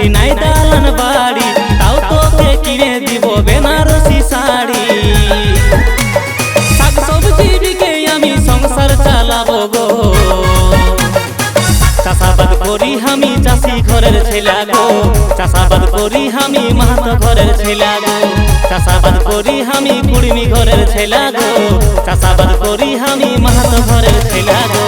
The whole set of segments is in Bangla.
চাকরি নাই দালান বাড়ি, তাও তোকে কিনে দিব বেনারসি শাড়ি। শাক সবজি বিকে আমি সংসার চালাবো গো, চাষাবাদ করি আমি চাষি ঘরের ছেলা গো, চাষাবাদ করি আমি মাহাতো ঘরের ছেলা গো, চাষাবাদ করি আমি কুড়মি ঘরের ছেলা গো, চাষাবাদ করি আমি মাহাতো ঘরের ছেলা গো।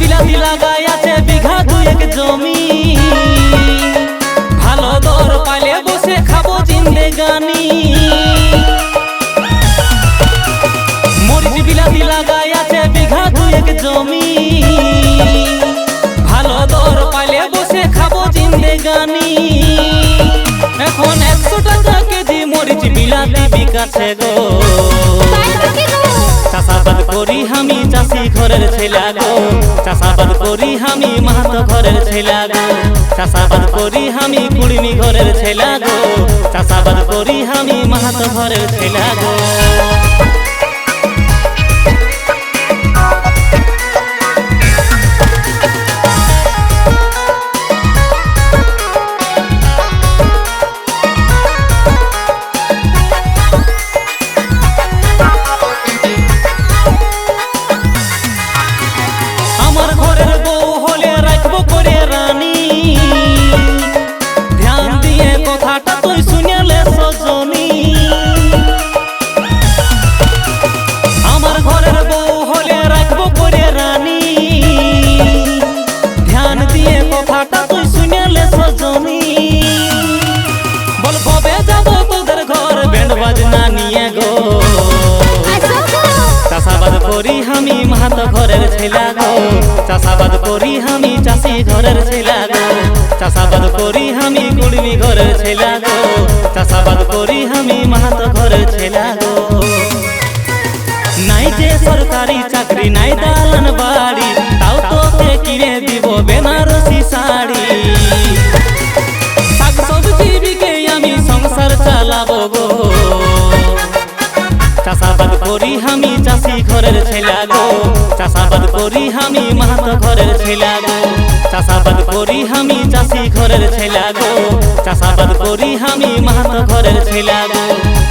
বিলাতি লাগাই আছে বিঘা দুয়েক জমি, ভালো দর পাইলে বসে খাবো জিন্দেগানি। মরিচ বিলাতি লাগাই আছে বিঘা দুয়েক জমি, ভালো দর পাইলে বসে খাবো জিন্দেগানি। এখন 100 টাকা কেজি মরিচ বিলাতি বিকাছে গো, চাষাবাদ করি আমি চাষি ঘরের ছেলা গো, চাষাবাদ করি আমি মাহাতো ঘরের ছেলা গো, চাষাবাদ করি আমি কুড়মি ঘরের ছেলা গো, চাষাবাদ করি আমি মাহাতো ঘরের ছেলা গো। চাষাবাদ করি আমি মাহাতো ঘরের ছেলা গো, চাষাবাদ করি আমি চাষি ঘরের ছেলা গো, চাষাবাদ করি আমি কুড়মি ঘরের ছেলা গো, চাষাবাদ করি আমি মাহাতো ঘরের ছেলা গো। নাই যে সরকারি চাকরি নাই দালান বাড়ি, তাও তোকে কিনে দিব বেনারসি শাড়ি। শাক সবজি বিকে আমি সংসার চালাবো গো, চাষাবাদ করি আমি চাষি ঘরের ছেলা গো, চাষাবাদ করি আমি মাহাতো ঘরের ছেলা গো, চাষাবাদ করি আমি চাষি ঘরের ছেলা গো, চাষাবাদ করি আমি মাহাতো ঘরের ছেলা গো,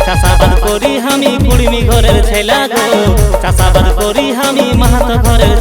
চাষাবাদ করি আমি কুড়মি ঘরের ছেলা গো, চাষাবাদ করি আমি মাহাতো ঘরের